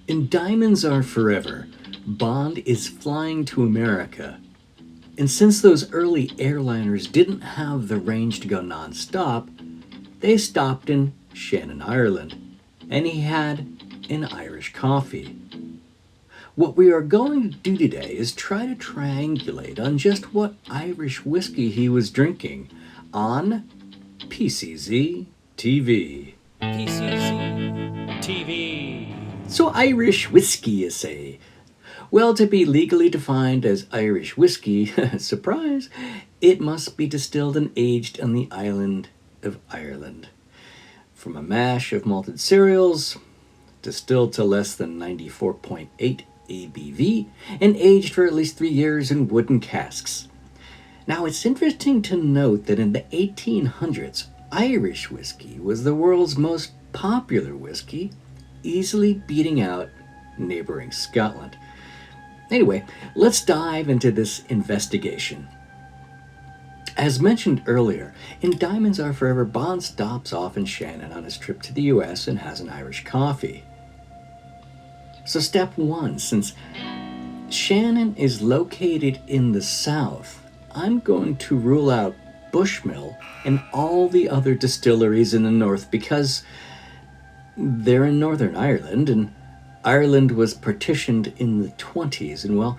In Diamonds Are Forever, Bond is flying to America. And since those early airliners didn't have the range to go nonstop, they stopped in Shannon, Ireland, and he had an Irish coffee. What we are going to do today is try to triangulate on just what Irish whiskey he was drinking on PCZ TV. PCZ TV. So Irish whiskey, you say? Well, to be legally defined as Irish whiskey, surprise, it must be distilled and aged on the island of Ireland. From a mash of malted cereals, distilled to less than 94.8 ABV, and aged for at least 3 years in wooden casks. Now, it's interesting to note that in the 1800s, Irish whiskey was the world's most popular whiskey, easily beating out neighboring Scotland. Anyway, let's dive into this investigation. As mentioned earlier, in Diamonds Are Forever, Bond stops off in Shannon on his trip to the US and has an Irish coffee. So step one, since Shannon is located in the south, I'm going to rule out Bushmill and all the other distilleries in the north because they're in Northern Ireland, and Ireland was partitioned in the 20s, and well,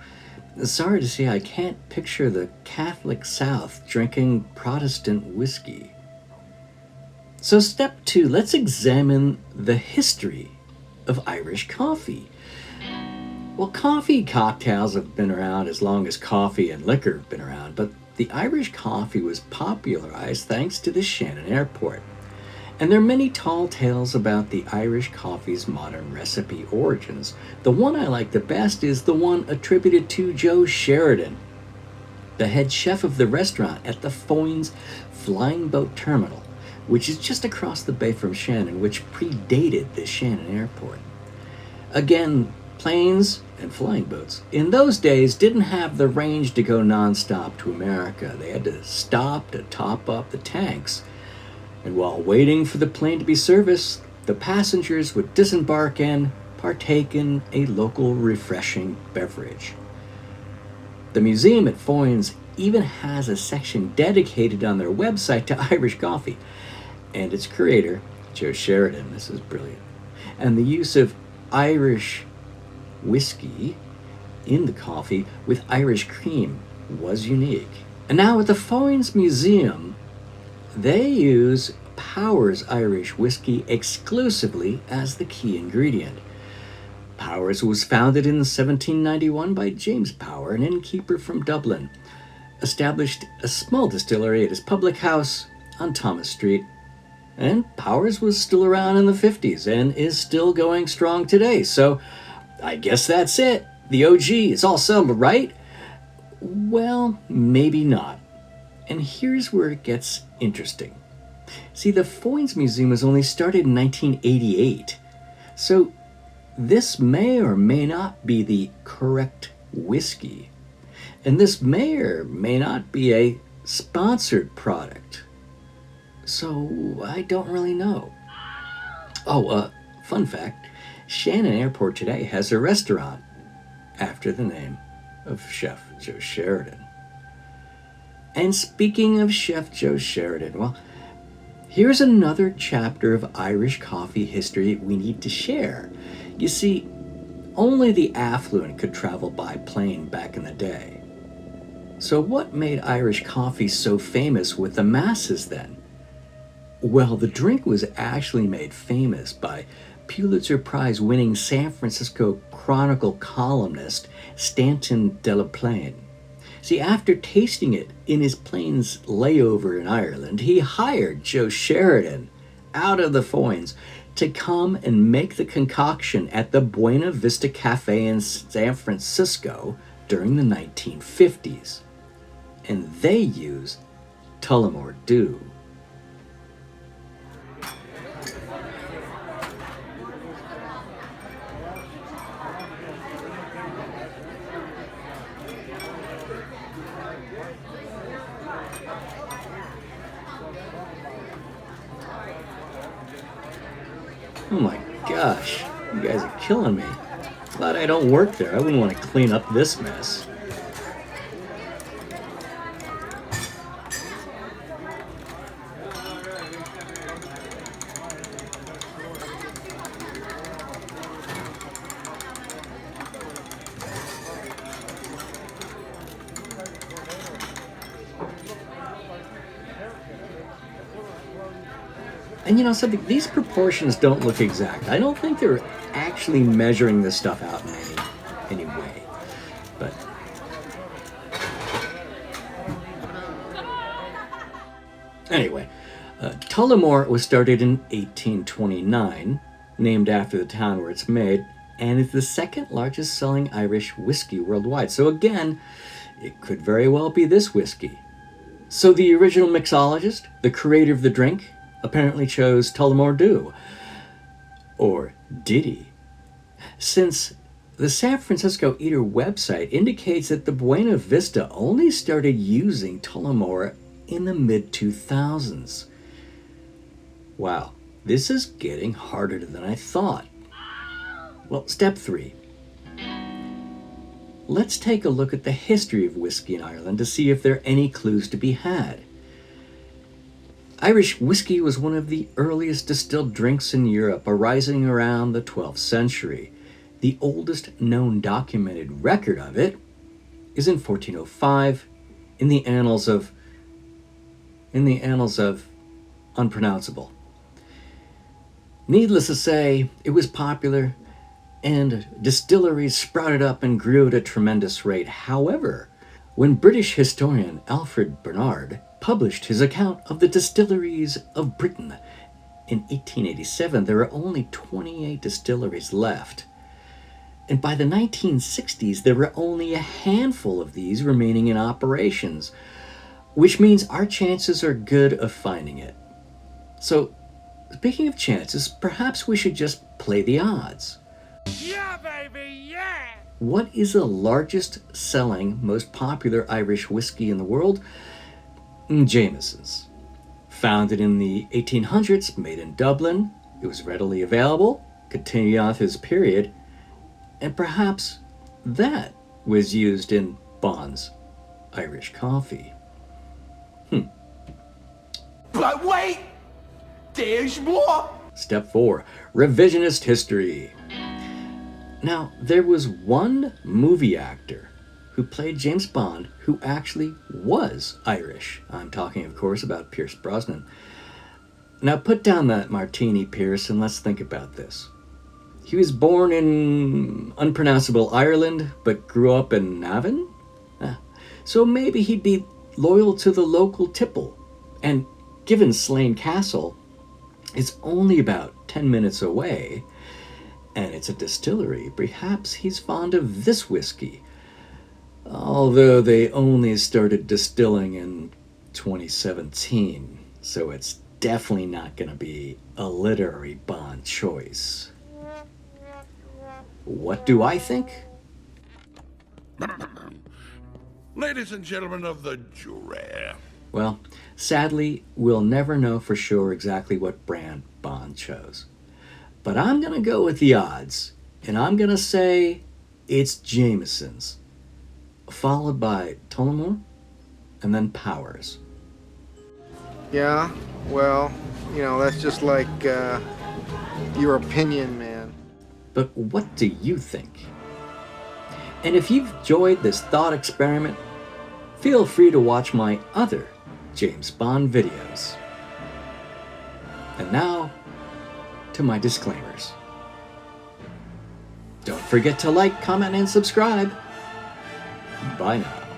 sorry to say I can't picture the Catholic South drinking Protestant whiskey. So step two, let's examine the history of Irish coffee. Well, coffee cocktails have been around as long as coffee and liquor have been around, but the Irish coffee was popularized thanks to the Shannon Airport. And there are many tall tales about the Irish coffee's modern recipe origins. The one I like the best is the one attributed to Joe Sheridan, the head chef of the restaurant at the Foynes Flying Boat Terminal, which is just across the bay from Shannon, which predated the Shannon Airport. Again, planes and flying boats in those days didn't have the range to go nonstop to America. They had to stop to top up the tanks. And while waiting for the plane to be serviced, the passengers would disembark and partake in a local refreshing beverage. The museum at Foynes even has a section dedicated on their website to Irish coffee, and its creator, Joe Sheridan, this is brilliant, and the use of Irish whiskey in the coffee with Irish cream was unique. And now at the Foynes Museum, they use Powers Irish whiskey exclusively as the key ingredient. Powers was founded in 1791 by James Power, an innkeeper from Dublin, established a small distillery at his public house on Thomas Street, and Powers was still around in the 50s and is still going strong today. So I guess that's it. The OG is all settled, right? Well, maybe not. And here's where it gets interesting. See, the Foynes Museum was only started in 1988, so this may or may not be the correct whiskey, and this may or may not be a sponsored product. So I don't really know. Oh, fun fact, Shannon Airport today has a restaurant after the name of Chef Joe Sheridan. And speaking of Chef Joe Sheridan, well, here's another chapter of Irish coffee history we need to share. You see, only the affluent could travel by plane back in the day. So what made Irish coffee so famous with the masses then? Well, the drink was actually made famous by Pulitzer Prize winning San Francisco Chronicle columnist Stanton Delaplane. See, after tasting it in his plane's layover in Ireland, he hired Joe Sheridan out of the Foynes to come and make the concoction at the Buena Vista Cafe in San Francisco during the 1950s. And they use Tullamore Dew. Oh my gosh, you guys are killing me. Glad I don't work there. I wouldn't want to clean up this mess. And you know something, these proportions don't look exact. I don't think they're actually measuring this stuff out in any way. But anyway, Tullamore was started in 1829, named after the town where it's made, and is the second largest selling Irish whiskey worldwide. So again, it could very well be this whiskey. So the original mixologist, the creator of the drink, apparently chose Tullamore Dew. Or did he? Since the San Francisco Eater website indicates that the Buena Vista only started using Tullamore in the mid-2000s. Wow, this is getting harder than I thought. Well, step 3. Let's take a look at the history of whiskey in Ireland to see if there are any clues to be had. Irish whiskey was one of the earliest distilled drinks in Europe, arising around the 12th century. The oldest known documented record of it is in 1405 in the annals of unpronounceable. Needless to say, it was popular and distilleries sprouted up and grew at a tremendous rate. However, when British historian Alfred Barnard published his account of the distilleries of Britain in 1887, there were only 28 distilleries left. And by the 1960s, there were only a handful of these remaining in operations, which means our chances are good of finding it. So, speaking of chances, perhaps we should just play the odds. Yeah, baby, yeah! What is the largest selling, most popular Irish whiskey in the world? Jameson's. Founded in the 1800s, made in Dublin, it was readily available, continued on this period, and perhaps that was used in Bond's Irish coffee. But wait! There's more! Step 4. Revisionist history. Now, there was one movie actor who played James Bond who actually was Irish. I'm talking, of course, about Pierce Brosnan. Now, put down that martini, Pierce, and let's think about this. He was born in unpronounceable Ireland, but grew up in Navan? So maybe he'd be loyal to the local tipple. And given Slane Castle is only about 10 minutes away, and it's a distillery, perhaps he's fond of this whiskey. Although they only started distilling in 2017, so it's definitely not going to be a literary Bond choice. What do I think? Ladies and gentlemen of the jury. Well, sadly, we'll never know for sure exactly what brand Bond chose. But I'm going to go with the odds, and I'm going to say it's Jameson's, followed by Tullamore, and then Powers. Yeah, well, that's just like your opinion, man. But what do you think? And if you've enjoyed this thought experiment, feel free to watch my other James Bond videos. And now, to my disclaimers. Don't forget to like, comment, and subscribe. Bye now.